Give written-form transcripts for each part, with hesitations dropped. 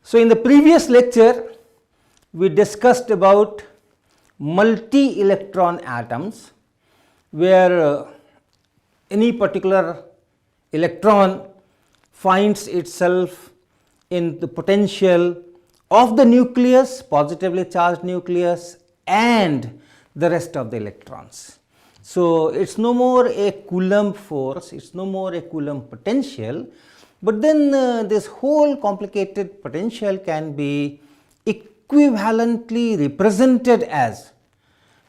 So, in the previous lecture we discussed about multi-electron atoms, where any particular electron finds itself in the potential of the nucleus, positively charged nucleus, and the rest of the electrons. So, it is no more a Coulomb force, it is no more a Coulomb potential, but then this whole complicated potential can be equivalently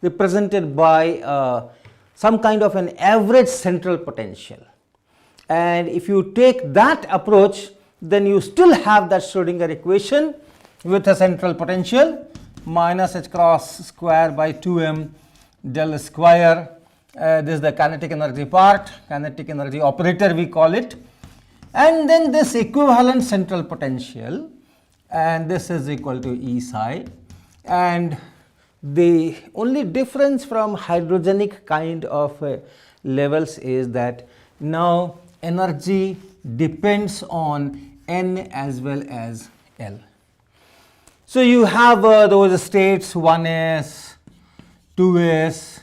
represented by some kind of an average central potential. And if you take that approach, then you still have that Schrodinger equation with a central potential minus h cross square by 2m del square. This is the kinetic energy part, kinetic energy operator we call it, and then this equivalent central potential, and this is equal to E psi. And the only difference from hydrogenic kind of levels is that now energy depends on N as well as L. So, you have those states 1s, 2s,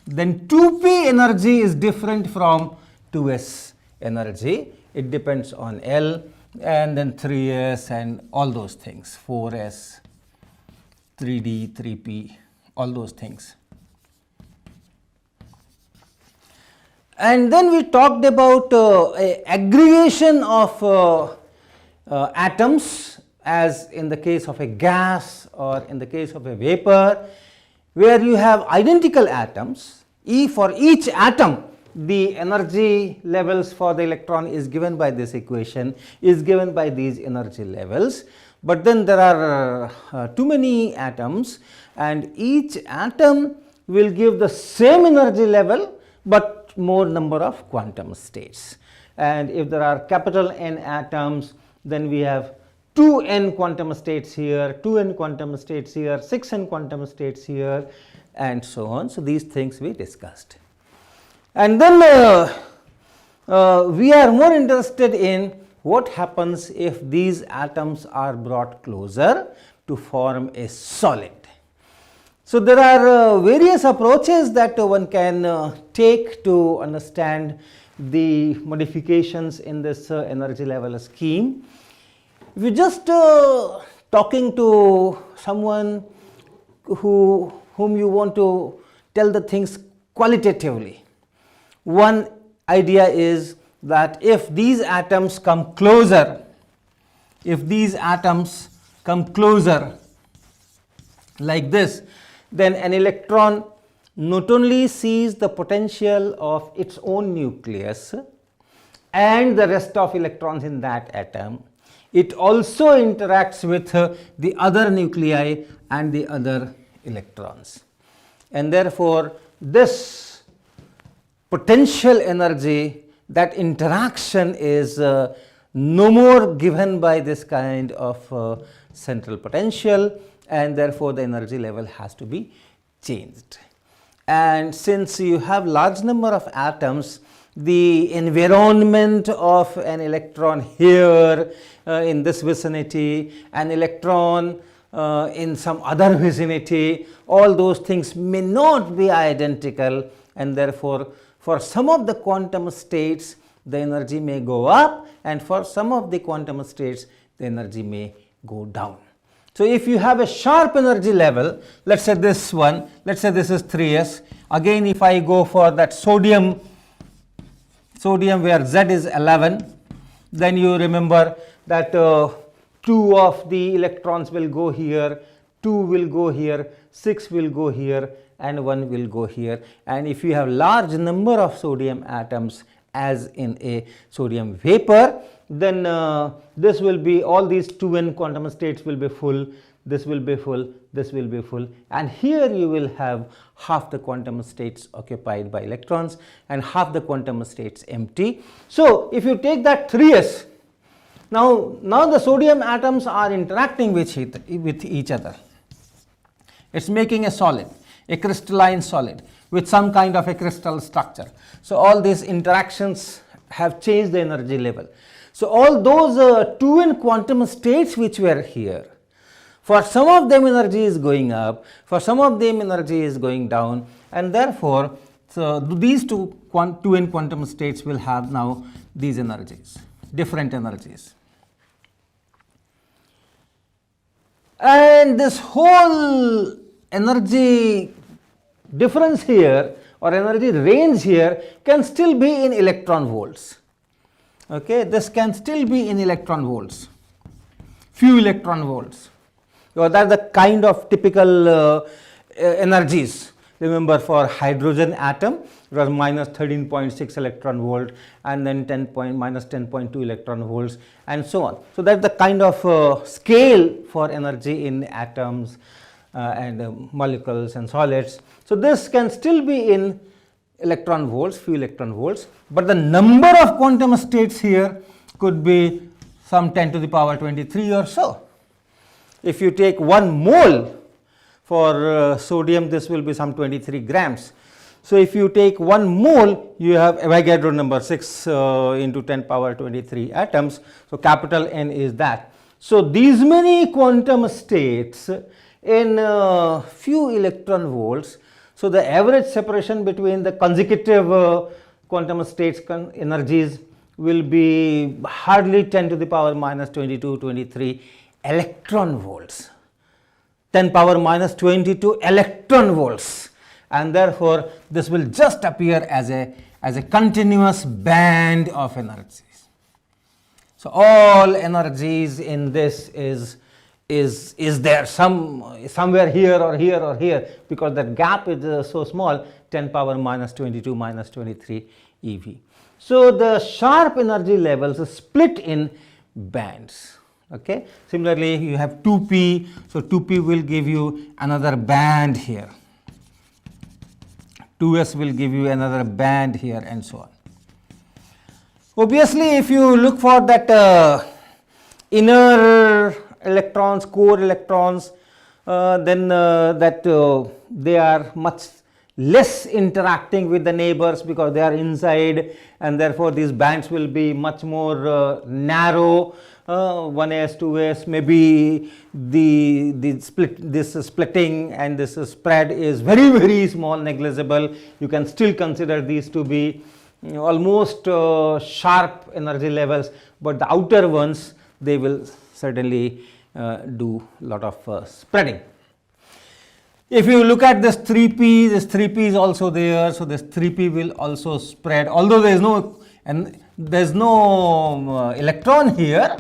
then 2p energy is different from 2s energy, it depends on L, and then 3s and all those things, 4s, 3d, 3p, all those things. And then we talked about aggregation of atoms, as in the case of a gas or in the case of a vapor, where you have identical atoms. For each atom, the energy levels for the electron is given by this equation, is given by these energy levels. But then there are too many atoms, and each atom will give the same energy level, but more number of quantum states. And if there are capital N atoms, then we have 2n quantum states here, 2n quantum states here, 6n quantum states here, and so on. So, these things we discussed. And then we are more interested in what happens if these atoms are brought closer to form a solid. So, there are various approaches that one can take to understand the modifications in this energy level scheme. If you just talking to someone whom you want to tell the things qualitatively, one idea is that if these atoms come closer, like this, then an electron not only sees the potential of its own nucleus and the rest of electrons in that atom, it also interacts with the other nuclei and the other electrons. And therefore, this potential energy, that interaction is no more given by this kind of central potential, and therefore, the energy level has to be changed. And since you have large number of atoms, the environment of an electron here in this vicinity, an electron in some other vicinity, all those things may not be identical, and therefore, for some of the quantum states the energy may go up, and for some of the quantum states the energy may go down. So, if you have a sharp energy level, let us say this one, let us say this is 3s. Again, if I go for that sodium where Z is 11, then you remember that 2 of the electrons will go here, 2 will go here, 6 will go here, and 1 will go here. And if you have large number of sodium atoms, as in a sodium vapor, then this will be, all these 2n quantum states will be full, this will be full, this will be full, and here you will have half the quantum states occupied by electrons and half the quantum states empty. So, if you take that 3s, now the sodium atoms are interacting with each other. It is making a solid, a crystalline solid with some kind of a crystal structure. So, all these interactions have changed the energy level. So, all those 2n quantum states which were here, for some of them energy is going up, for some of them energy is going down, and therefore, so these 2n quantum states will have now these energies, different energies. And this whole energy difference here or energy range here can still be in electron volts. Okay, this can still be in electron volts, few electron volts. So that is the kind of typical energies. Remember, for hydrogen atom it was minus 13.6 electron volt and then minus 10.2 electron volts and so on. So that is the kind of scale for energy in atoms and molecules and solids. So this can still be in electron volts, few electron volts, but the number of quantum states here could be some 10 to the power 23 or so. If you take 1 mole for sodium, this will be some 23 grams. So if you take 1 mole, you have Avogadro number 6 into 10 power 23 atoms. So capital N is that. So these many quantum states in few electron volts. So the average separation between the consecutive quantum states energies will be hardly 10 to the power minus 22, 23 electron volts. 10 power minus 22 electron volts, and therefore this will just appear as a continuous band of energies. So all energies in this is there somewhere here or here or here, because that gap is so small, 10 power minus 22 minus 23 eV. So the sharp energy levels are split in bands. Okay. Similarly, you have 2p, so 2p will give you another band here, 2s will give you another band here, and so on. Obviously, if you look for that inner electrons, core electrons, then they are much less interacting with the neighbors because they are inside, and therefore these bands will be much more narrow. 1s, 2s, maybe this splitting and this spread is very small, negligible. You can still consider these to be almost sharp energy levels, but the outer ones, they will certainly do a lot of spreading. If you look at this 3p, this 3p is also there, so this 3p will also spread, although there is no electron here.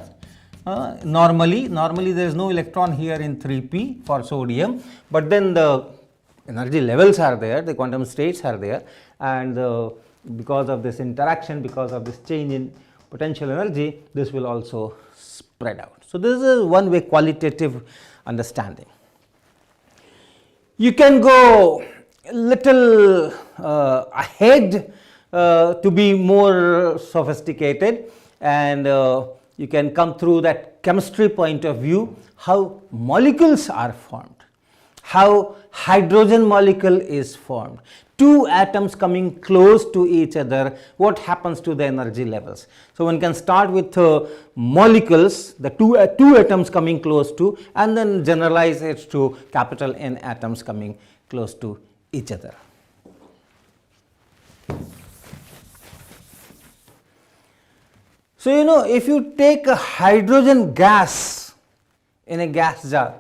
Normally there is no electron here in 3p for sodium, but then the energy levels are there, the quantum states are there, and because of this interaction, because of this change in potential energy, this will also spread out. So this is one way qualitative understanding. You can go little ahead to be more sophisticated, and you can come through that chemistry point of view, how molecules are formed, how hydrogen molecule is formed. Two atoms coming close to each other, what happens to the energy levels? So one can start with molecules, the two atoms coming close to, and then generalize it to capital N atoms coming close to each other. So if you take a hydrogen gas in a gas jar,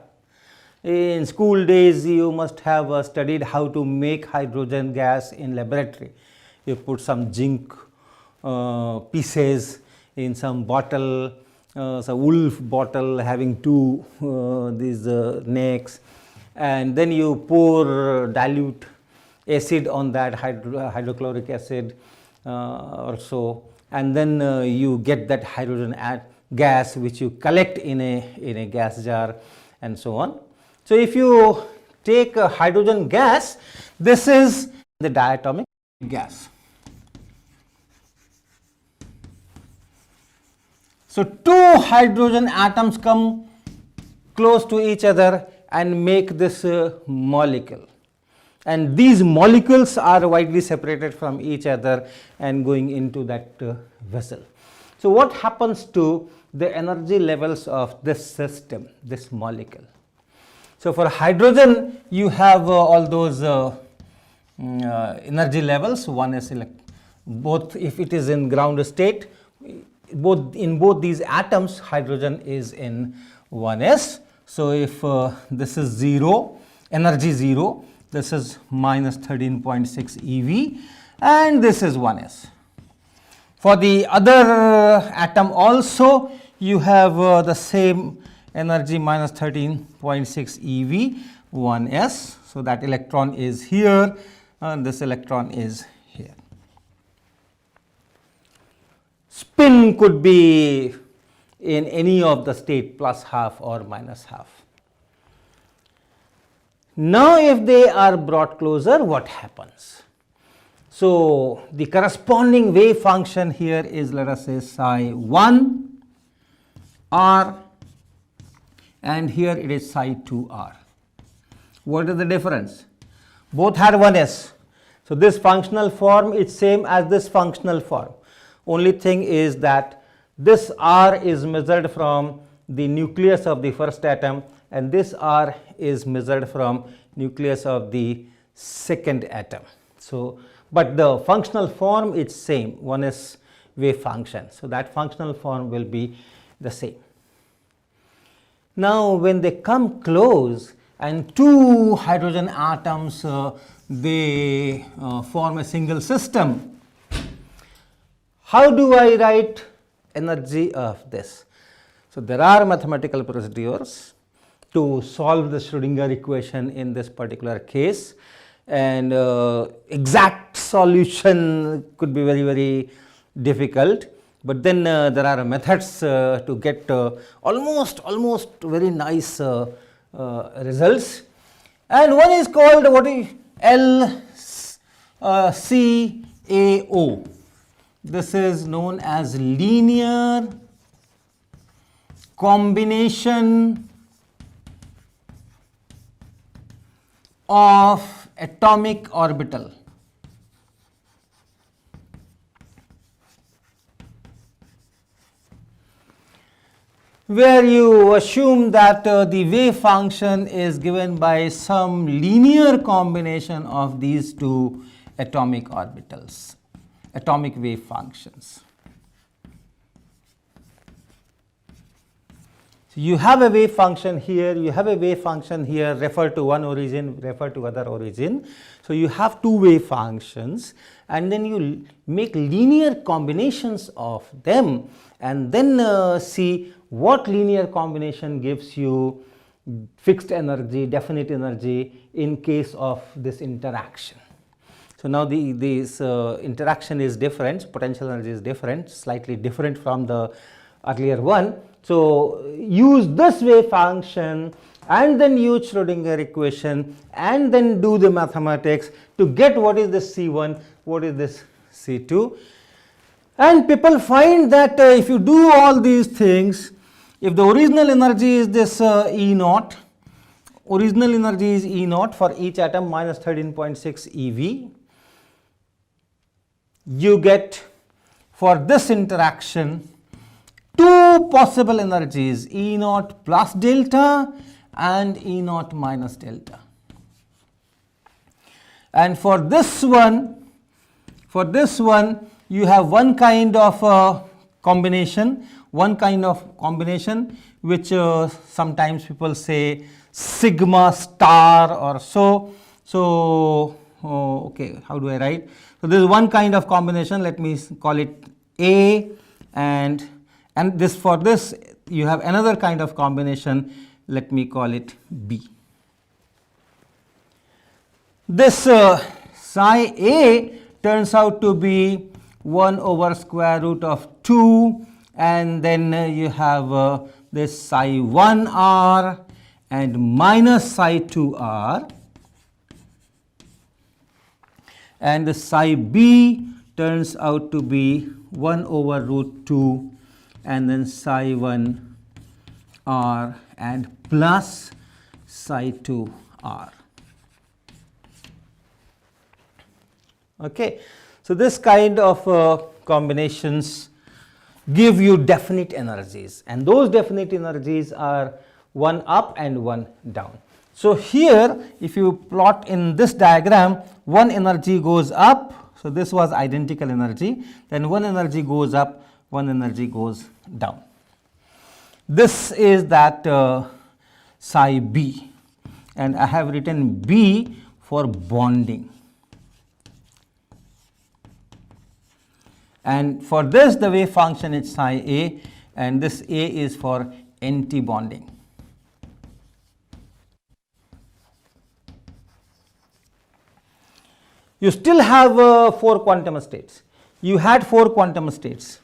in school days you must have studied how to make hydrogen gas in laboratory. You put some zinc pieces in some bottle, some wool bottle having two these necks, and then you pour dilute acid on that, hydrochloric acid or so, and then you get that hydrogen gas which you collect in a gas jar and so on. So if you take a hydrogen gas, this is the diatomic gas. So two hydrogen atoms come close to each other and make this molecule, and these molecules are widely separated from each other and going into that vessel. So what happens to the energy levels of this system, this molecule? So for hydrogen, you have all those energy levels. One is both, if it is in ground state, in both these atoms, hydrogen is in 1s. So if this is 0, energy 0, this is minus 13.6 eV, and this is 1s. For the other atom also, you have the same energy, minus 13.6 eV, 1s. So that electron is here, and this electron is here. Spin could be in any of the state, plus half or minus half. Now if they are brought closer, what happens? So the corresponding wave function here is, let us say, psi 1 r, and here it is psi 2 r. What is the difference? Both had 1s. So this functional form is same as this functional form. Only thing is that this r is measured from the nucleus of the first atom, and this r is measured from nucleus of the second atom. So but the functional form is same, one is wave function. So that functional form will be the same. Now when they come close and two hydrogen atoms they form a single system, how do I write energy of this? So there are mathematical procedures to solve the Schrodinger equation in this particular case, and exact solution could be very, very difficult, but then there are methods to get almost very nice results, and one is called what is LCAO. This is known as linear combination of atomic orbital. Where you assume that the wave function is given by some linear combination of these two atomic orbitals, atomic wave functions. So you have a wave function here, you have a wave function here, refer to one origin, refer to other origin. So you have two wave functions, and then you make linear combinations of them, and then see what linear combination gives you fixed energy, definite energy in case of this interaction. So now this interaction is different, potential energy is different, slightly different from the earlier one. So use this wave function and then use Schrodinger equation and then do the mathematics to get what is this C1, what is this C2. And people find that if you do all these things, if the original energy is this E naught, original energy is E naught for each atom minus 13.6 eV, you get for this interaction two possible energies, E naught plus delta and E naught minus delta. And for this one you have one kind of combination, which sometimes people say sigma star or so. So okay, how do I write? So this is one kind of combination, let me call it A, and this, for this you have another kind of combination, let me call it B. This psi A turns out to be 1 over square root of 2, and then you have this psi 1 r and minus psi 2 r, and the psi B turns out to be 1 over root 2 and then psi 1 r and plus psi 2 r. Okay. So this kind of combinations give you definite energies, and those definite energies are one up and one down. So, here if you plot in this diagram, one energy goes up. So, this was identical energy, then one energy goes up, one energy goes down. This is that psi b, and I have written B for bonding. And for this the wave function is psi a, and this A is for anti-bonding. You still have 4 quantum states. You had 4 quantum states.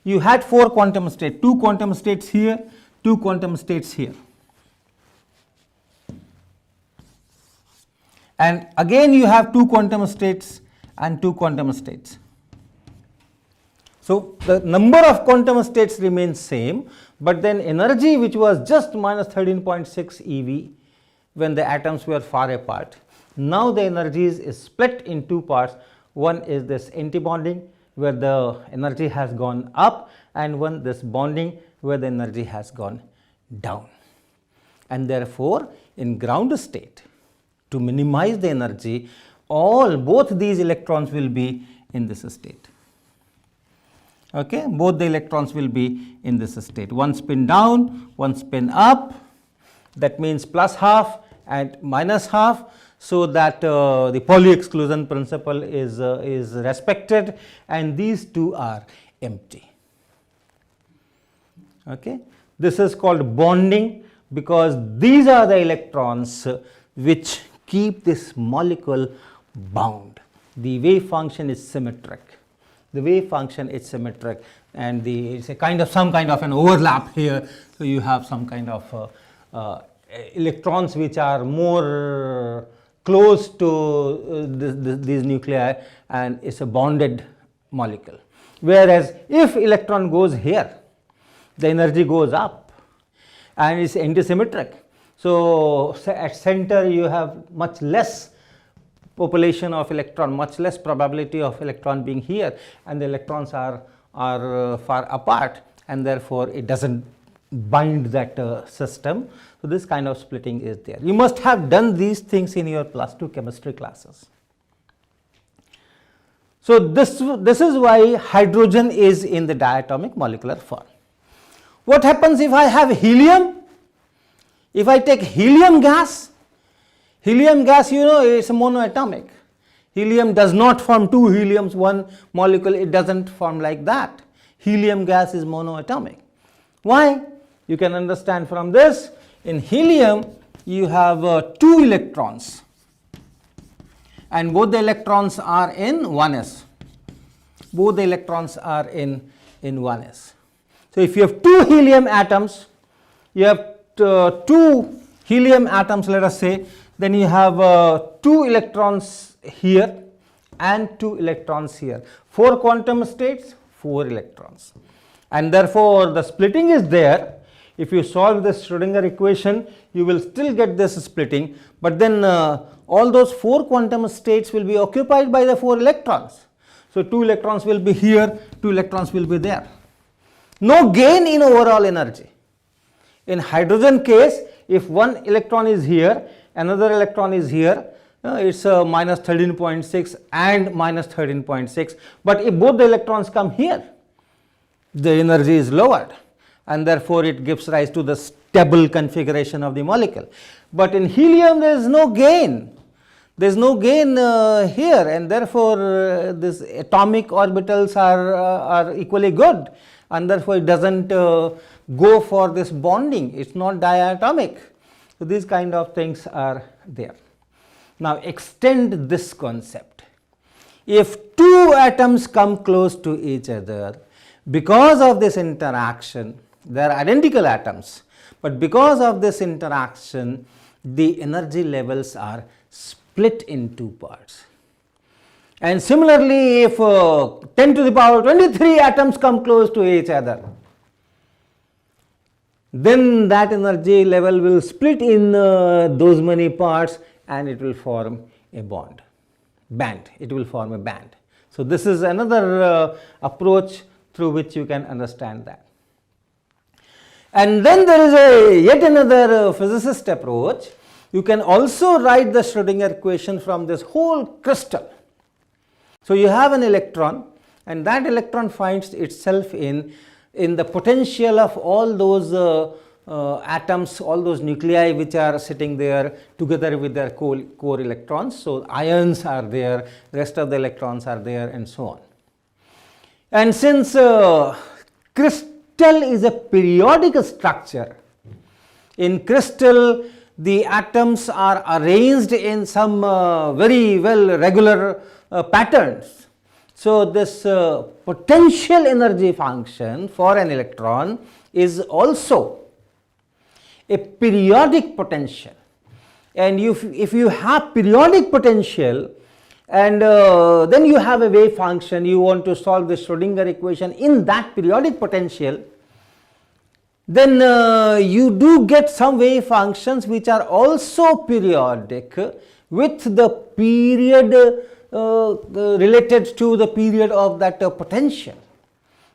You had 4 quantum states, 2 quantum states here, 2 quantum states here. And again you have 2 quantum states and 2 quantum states. So, the number of quantum states remains same, but then energy which was just minus 13.6 eV when the atoms were far apart, now the energy is split in 2 parts. One is this anti-bonding where the energy has gone up, and one this bonding where the energy has gone down. And therefore, in ground state, to minimize the energy, both these electrons will be in this state. Okay, both the electrons will be in this state. One spin down, one spin up. That means plus half and minus half, so that the Pauli exclusion principle is respected, and these two are empty. Okay, this is called bonding because these are the electrons which keep this molecule bound. The wave function is symmetric. The wave function is symmetric, and it's a kind of some kind of an overlap here. So you have some kind of electrons which are more close to these nuclei, and it's a bonded molecule. Whereas if electron goes here, the energy goes up and it's antisymmetric. So at center you have much less population of electron, much less probability of electron being here, and the electrons are far apart, and therefore it doesn't bind that system. So this kind of splitting is there. You must have done these things in your +2 chemistry classes. So this is why hydrogen is in the diatomic molecular form. What happens if I have helium? If I take helium gas, you know, it's a monoatomic. Helium does not form 2 heliums, one molecule, it doesn't form like that. Helium gas is monoatomic. Why? You can understand from this. In helium, you have 2 electrons, and both the electrons are in 1s. Both the electrons are in 1s. So if you have 2 helium atoms, you have 2 helium atoms, let us say, then you have 2 electrons here and 2 electrons here. 4 quantum states, 4 electrons, and therefore the splitting is there. If you solve the Schrodinger equation, you will still get this splitting, but then all those 4 quantum states will be occupied by the 4 electrons. So 2 electrons will be here, 2 electrons will be there. No gain in overall energy. In hydrogen case, if one electron is here, another electron is here, it's minus 13.6 and minus 13.6, but if both the electrons come here, the energy is lowered, and therefore it gives rise to the stable configuration of the molecule. But in helium there is no gain. There is no gain here, and therefore these atomic orbitals are equally good, and therefore it doesn't go for this bonding. It's not diatomic. So these kind of things are there. Now extend this concept. If 2 atoms come close to each other, because of this interaction, they are identical atoms, but because of this interaction, the energy levels are split in 2 parts. And similarly, if 10 to the power 23 atoms come close to each other, then that energy level will split in those many parts, and it will form a band. It will form a band. So, this is another approach through which you can understand that. And then there is yet another physicist approach. You can also write the Schrodinger equation from this whole crystal. So, you have an electron, and that electron finds itself in the potential of all those atoms, all those nuclei which are sitting there together with their core electrons. So, ions are there, rest of the electrons are there, and so on. And since crystal is a periodic structure, in crystal the atoms are arranged in some very well regular patterns. So, this potential energy function for an electron is also a periodic potential, and if you have periodic potential and then you have a wave function, you want to solve the Schrodinger equation in that periodic potential, then you do get some wave functions which are also periodic with the period related to the period of that potential.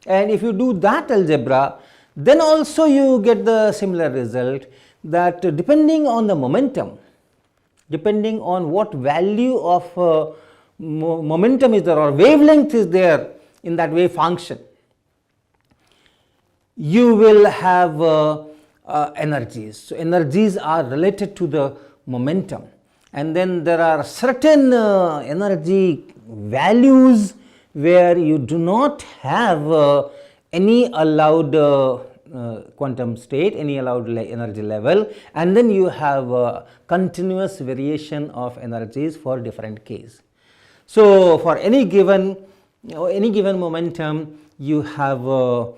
And if you do that algebra, then also you get the similar result, that depending on the momentum, depending on what value of momentum is there or wavelength is there in that wave function, you will have energies. So, energies are related to the momentum, and then there are certain energy values where you do not have any allowed quantum state, any allowed energy level, and then you have continuous variation of energies for different cases. So, for any given momentum, you have a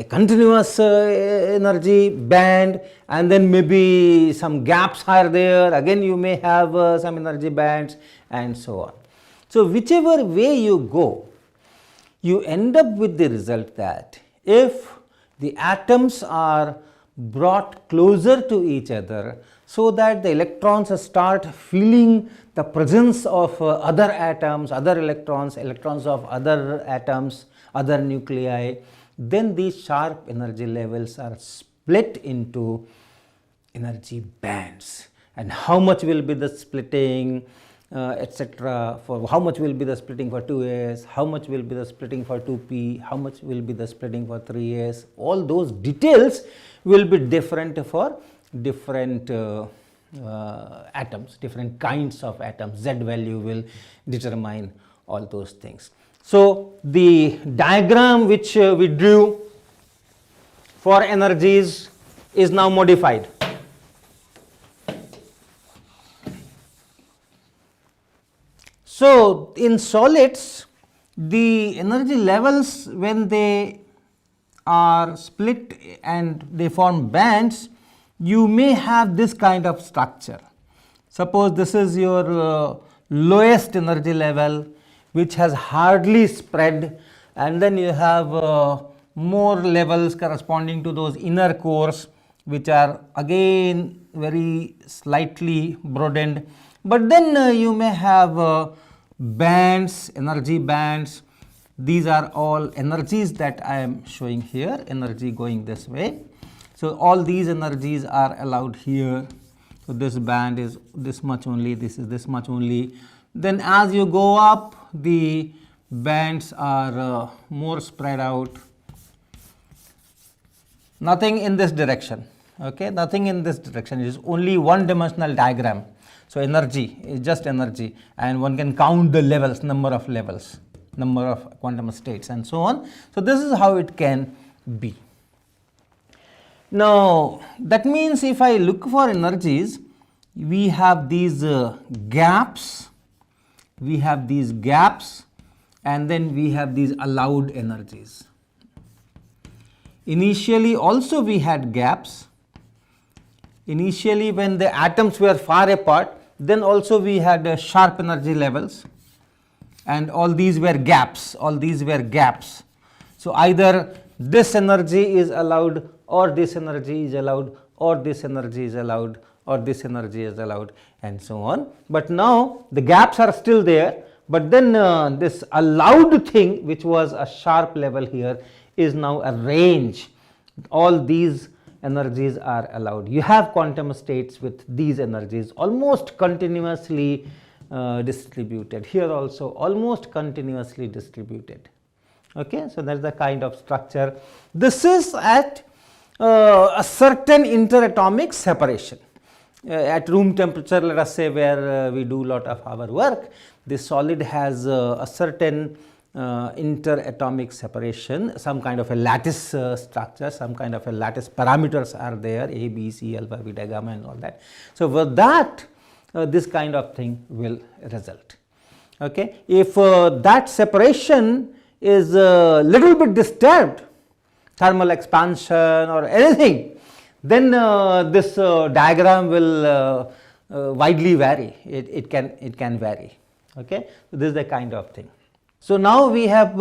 continuous energy band, and then maybe some gaps are there, again you may have some energy bands, and so on. So, whichever way you go, you end up with the result that if the atoms are brought closer to each other, so that the electrons start feeling the presence of other atoms, other electrons, electrons of other atoms, other nuclei, then these sharp energy levels are split into energy bands. And how much will be the splitting, etc., for how much will be the splitting for 2s, how much will be the splitting for 2p, how much will be the splitting for 3s, all those details will be different for different atoms, different kinds of atoms. Z value will determine all those things. So, the diagram which we drew for energies is now modified. So, in solids, the energy levels, when they are split and they form bands, you may have this kind of structure. Suppose this is your lowest energy level, which has hardly spread, and then you have more levels corresponding to those inner cores, which are again very slightly broadened. But then you may have bands, energy bands. These are all energies that I am showing here, energy going this way. So, all these energies are allowed here. So, this band is this much only, this is this much only. Then as you go up, the bands are more spread out. Nothing in this direction, okay, nothing in this direction. It is only one dimensional diagram. So, energy is just energy, and one can count the levels, number of levels, number of quantum states, and so on. So, this is how it can be. Now, that means if I look for energies, we have these gaps, and then we have these allowed energies. Initially also we had gaps. Initially when the atoms were far apart, then also we had sharp energy levels, and all these were gaps, So, either this energy is allowed, or this energy is allowed, or this energy is allowed, or this energy is allowed, and so on. But now the gaps are still there, but then this allowed thing, which was a sharp level here, is now a range. All these energies are allowed. You have quantum states with these energies almost continuously distributed. Here also almost continuously distributed. Okay, so that is the kind of structure. This is at a certain interatomic separation. At room temperature, let us say, where we do lot of our work, this solid has a certain interatomic separation, some kind of a lattice structure, some kind of a lattice parameters are there, A, B, C, alpha, beta, gamma and all that. So, with that this kind of thing will result. Okay. If that separation is a little bit disturbed, thermal expansion or anything, then this diagram will widely vary. It can vary. Okay. So, this is the kind of thing. So, now we have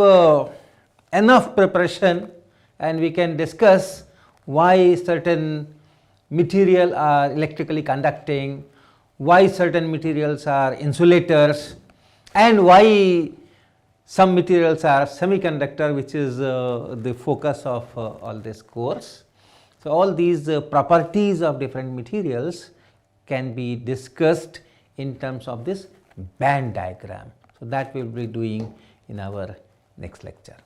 enough preparation and we can discuss why certain material are electrically conducting, why certain materials are insulators, and why some materials are semiconductor, which is the focus of all this course. So, all these properties of different materials can be discussed in terms of this band diagram. So, that we will be doing in our next lecture.